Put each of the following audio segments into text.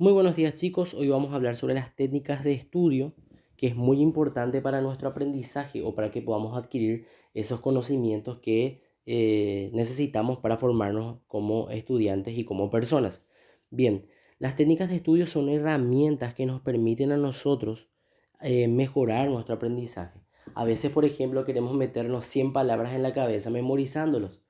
Muy buenos días chicos, hoy vamos a hablar sobre las técnicas de estudio, que es muy importante para nuestro aprendizaje o para que podamos adquirir esos conocimientos que necesitamos para formarnos como estudiantes y como personas. Bien, las técnicas de estudio son herramientas que nos permiten a nosotros mejorar nuestro aprendizaje. A veces, por ejemplo, queremos meternos 100 palabras en la cabeza memorizándolos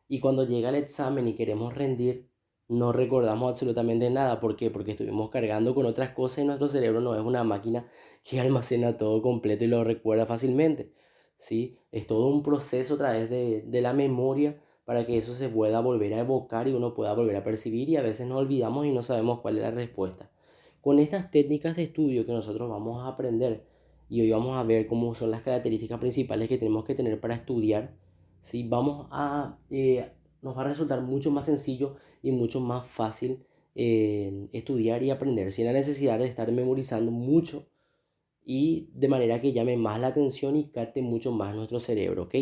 y cuando llega el examen y queremos rendir, no recordamos absolutamente nada. ¿Por qué? Porque estuvimos cargando con otras cosas y nuestro cerebro no es una máquina que almacena todo completo y lo recuerda fácilmente. ¿Sí? Es todo un proceso a través de la memoria para que eso se pueda volver a evocar y uno pueda volver a percibir, y a veces nos olvidamos y no sabemos cuál es la respuesta. Con estas técnicas de estudio que nosotros vamos a aprender, y hoy vamos a ver cómo son las características principales que tenemos que tener para estudiar, ¿sí? Nos va a resultar mucho más sencillo y mucho más fácil estudiar y aprender sin la necesidad de estar memorizando mucho y de manera que llame más la atención y capte mucho más nuestro cerebro, ¿ok?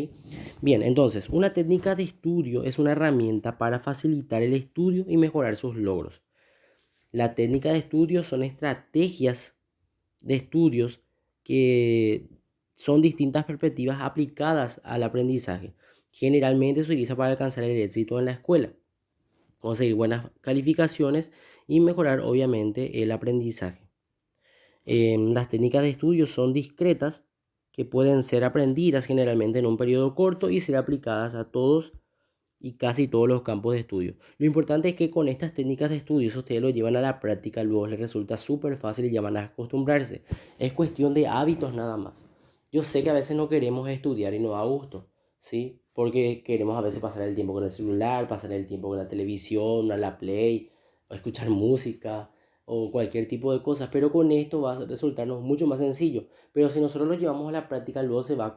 Bien, entonces, una técnica de estudio es una herramienta para facilitar el estudio y mejorar sus logros. La técnica de estudio son estrategias de estudios que son distintas perspectivas aplicadas al aprendizaje. Generalmente se utiliza para alcanzar el éxito en la escuela, conseguir buenas calificaciones y mejorar obviamente el aprendizaje. Las técnicas de estudio son discretas, que pueden ser aprendidas generalmente en un periodo corto y ser aplicadas a todos y casi todos los campos de estudio. Lo importante es que con estas técnicas de estudio, si ustedes lo llevan a la práctica, luego les resulta súper fácil y ya van a acostumbrarse. Es cuestión de hábitos nada más. Yo sé que a veces no queremos estudiar y nos da gusto, ¿sí? Porque queremos a veces pasar el tiempo con el celular, pasar el tiempo con la televisión, la play, o escuchar música o cualquier tipo de cosas, pero con esto va a resultarnos mucho más sencillo. Pero si nosotros lo llevamos a la práctica, luego va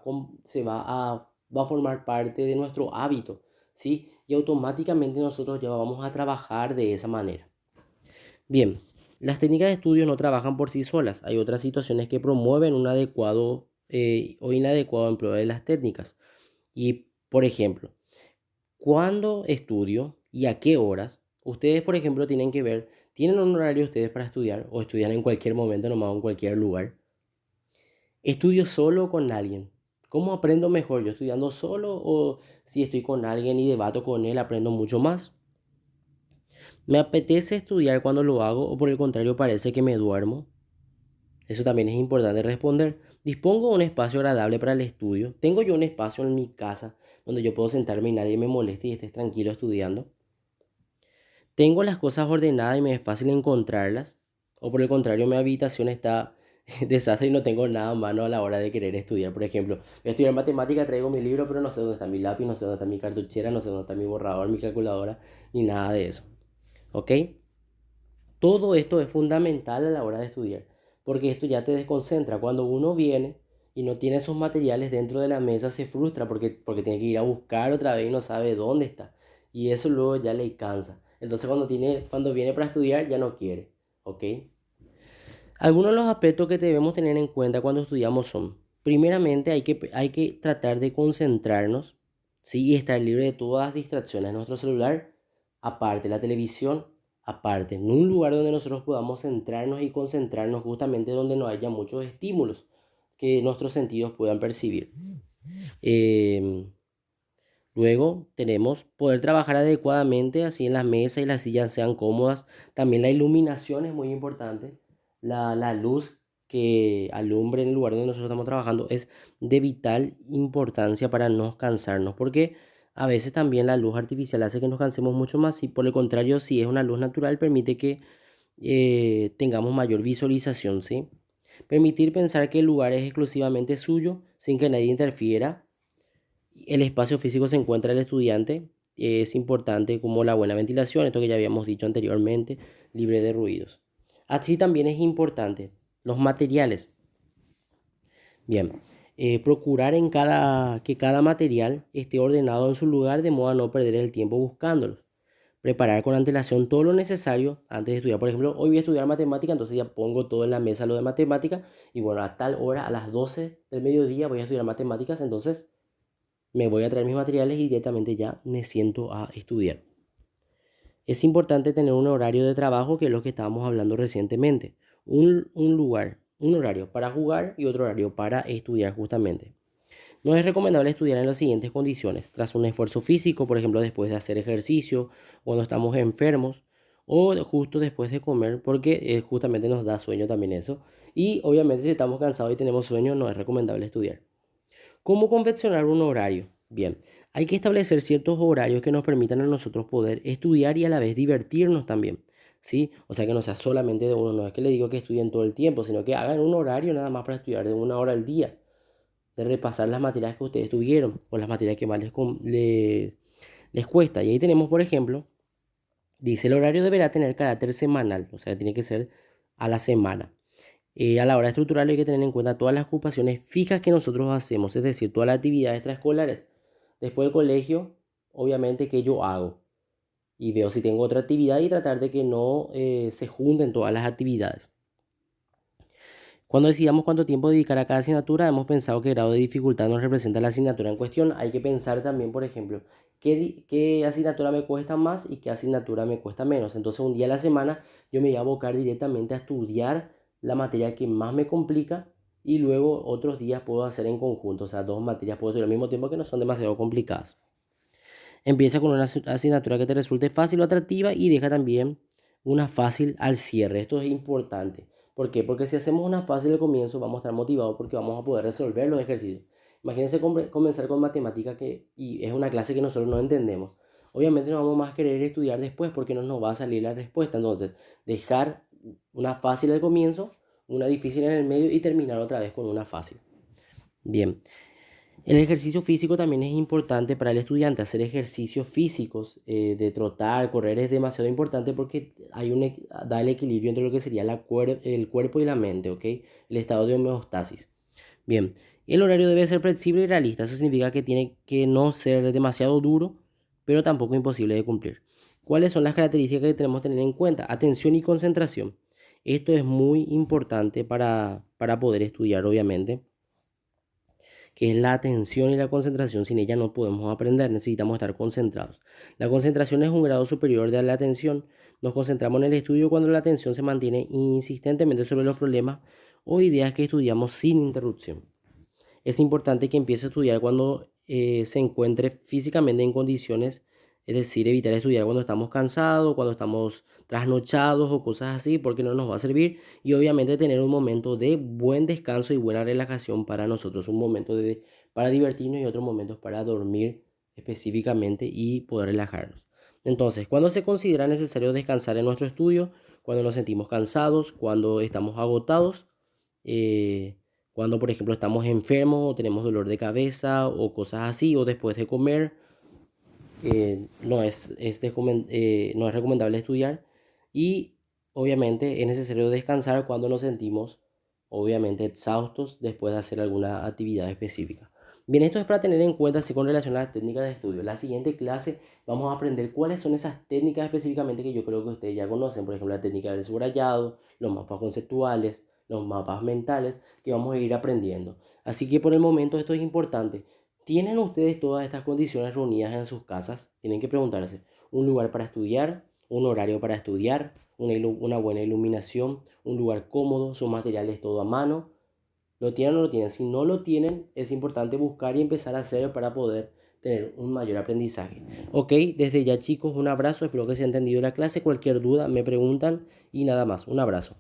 a formar parte de nuestro hábito, ¿sí? Y automáticamente nosotros ya vamos a trabajar de esa manera. Bien, las técnicas de estudio no trabajan por sí solas. Hay otras situaciones que promueven un adecuado o inadecuado empleo de las técnicas. Y, por ejemplo, ¿cuándo estudio y a qué horas? Ustedes, por ejemplo, tienen que ver, ¿tienen un horario ustedes para estudiar o estudian en cualquier momento, nomás en cualquier lugar? ¿Estudio solo o con alguien? ¿Cómo aprendo mejor? ¿Yo estudiando solo o si estoy con alguien y debato con él, aprendo mucho más? ¿Me apetece estudiar cuando lo hago o por el contrario parece que me duermo? Eso también es importante responder. ¿Dispongo de un espacio agradable para el estudio? ¿Tengo yo un espacio en mi casa donde yo puedo sentarme y nadie me moleste y estés tranquilo estudiando? ¿Tengo las cosas ordenadas y me es fácil encontrarlas? ¿O por el contrario, mi habitación está desastre y no tengo nada a mano a la hora de querer estudiar? Por ejemplo, voy a estudiar matemática, traigo mi libro, pero no sé dónde está mi lápiz, no sé dónde está mi cartuchera, no sé dónde está mi borrador, mi calculadora, ni nada de eso. ¿Ok? Todo esto es fundamental a la hora de estudiar, porque esto ya te desconcentra. Cuando uno viene y no tiene esos materiales dentro de la mesa, se frustra porque tiene que ir a buscar otra vez y no sabe dónde está. Y eso luego ya le cansa. Entonces cuando viene para estudiar ya no quiere. ¿Ok? Algunos de los aspectos que debemos tener en cuenta cuando estudiamos son: primeramente, hay que tratar de concentrarnos, ¿sí? Y estar libre de todas las distracciones. Nuestro celular, aparte, la televisión, aparte, en un lugar donde nosotros podamos centrarnos y concentrarnos, justamente donde no haya muchos estímulos que nuestros sentidos puedan percibir. Em, Luego tenemos poder trabajar adecuadamente, así en las mesas y las sillas sean cómodas. También la iluminación es muy importante. La luz que alumbre en el lugar donde nosotros estamos trabajando es de vital importancia para no cansarnos, porque a veces también la luz artificial hace que nos cansemos mucho más, y por el contrario, si es una luz natural, permite que tengamos mayor visualización, ¿sí? Permitir pensar que el lugar es exclusivamente suyo sin que nadie interfiera. El espacio físico se encuentra el estudiante. Es importante como la buena ventilación, esto que ya habíamos dicho anteriormente, libre de ruidos. Así también es importante los materiales. Bien, procurar que cada material esté ordenado en su lugar de modo a no perder el tiempo buscándolos. Preparar con antelación todo lo necesario antes de estudiar. Por ejemplo, hoy voy a estudiar matemática, entonces ya pongo todo en la mesa lo de matemática. Y bueno, a tal hora, a las 12 del mediodía, voy a estudiar matemáticas, entonces me voy a traer mis materiales y directamente ya me siento a estudiar. Es importante tener un horario de trabajo, que es lo que estábamos hablando recientemente. Un horario para jugar y otro horario para estudiar justamente. No es recomendable estudiar en las siguientes condiciones: tras un esfuerzo físico, por ejemplo, después de hacer ejercicio, cuando estamos enfermos o justo después de comer, porque justamente nos da sueño también eso. Y obviamente si estamos cansados y tenemos sueño, no es recomendable estudiar. ¿Cómo confeccionar un horario? Bien, hay que establecer ciertos horarios que nos permitan a nosotros poder estudiar y a la vez divertirnos también, ¿sí? O sea, que no sea solamente de uno, no es que le digo que estudien todo el tiempo, sino que hagan un horario nada más para estudiar de 1 hora al día, de repasar las materias que ustedes tuvieron o las materias que más les cuesta. Y ahí tenemos, por ejemplo, dice: el horario deberá tener carácter semanal, o sea, tiene que ser a la semana. A la hora de estructurarlo hay que tener en cuenta todas las ocupaciones fijas que nosotros hacemos, es decir, todas las actividades extraescolares. Después del colegio, obviamente que yo hago y veo si tengo otra actividad y tratar de que no se junten todas las actividades. Cuando decidamos cuánto tiempo dedicar a cada asignatura, hemos pensado qué grado de dificultad nos representa la asignatura en cuestión. Hay que pensar también, por ejemplo, qué asignatura me cuesta más y qué asignatura me cuesta menos. Entonces, un día a la semana yo me voy a abocar directamente a estudiar la materia que más me complica, y luego otros días puedo hacer en conjunto, o sea, 2 materias puedo estudiar al mismo tiempo que no son demasiado complicadas. Empieza con una asignatura que te resulte fácil o atractiva y deja también una fácil al cierre. Esto es importante. ¿Por qué? Porque si hacemos una fácil al comienzo, vamos a estar motivados porque vamos a poder resolver los ejercicios. Imagínense comenzar con matemática y es una clase que nosotros no entendemos. Obviamente no vamos más a querer estudiar después porque no nos va a salir la respuesta. Entonces, dejar una fácil al comienzo, una difícil en el medio y terminar otra vez con una fácil. Bien. El ejercicio físico también es importante para el estudiante. Hacer ejercicios físicos, de trotar, correr, es demasiado importante porque da el equilibrio entre lo que sería el cuerpo y la mente, ¿ok? El estado de homeostasis. Bien, el horario debe ser flexible y realista. Eso significa que tiene que no ser demasiado duro, pero tampoco imposible de cumplir. ¿Cuáles son las características que tenemos que tener en cuenta? Atención y concentración. Esto es muy importante para poder estudiar, obviamente, que es la atención y la concentración. Sin ella no podemos aprender, necesitamos estar concentrados. La concentración es un grado superior de la atención. Nos concentramos en el estudio cuando la atención se mantiene insistentemente sobre los problemas o ideas que estudiamos sin interrupción. Es importante que empiece a estudiar cuando se encuentre físicamente en condiciones, es decir, evitar estudiar cuando estamos cansados, cuando estamos trasnochados o cosas así, porque no nos va a servir. Y obviamente tener un momento de buen descanso y buena relajación para nosotros, un momento para divertirnos y otros momentos para dormir específicamente y poder relajarnos. Entonces, ¿cuándo se considera necesario descansar en nuestro estudio? Cuando nos sentimos cansados, cuando estamos agotados, eh, cuando por ejemplo estamos enfermos o tenemos dolor de cabeza o cosas así, o después de comer. No es recomendable estudiar, y obviamente es necesario descansar cuando nos sentimos obviamente exhaustos después de hacer alguna actividad específica. Bien, esto es para tener en cuenta así con relación a las técnicas de estudio. La siguiente clase vamos a aprender cuáles son esas técnicas específicamente que yo creo que ustedes ya conocen. Por ejemplo, la técnica del subrayado, los mapas conceptuales, los mapas mentales, que vamos a ir aprendiendo. Así que por el momento esto es importante. ¿Tienen ustedes todas estas condiciones reunidas en sus casas? Tienen que preguntarse: un lugar para estudiar, un horario para estudiar, una buena iluminación, un lugar cómodo, sus materiales todo a mano. ¿Lo tienen o no lo tienen? Si no lo tienen, es importante buscar y empezar a hacer para poder tener un mayor aprendizaje. Ok, desde ya chicos, un abrazo, espero que se haya entendido la clase. Cualquier duda me preguntan y nada más, un abrazo.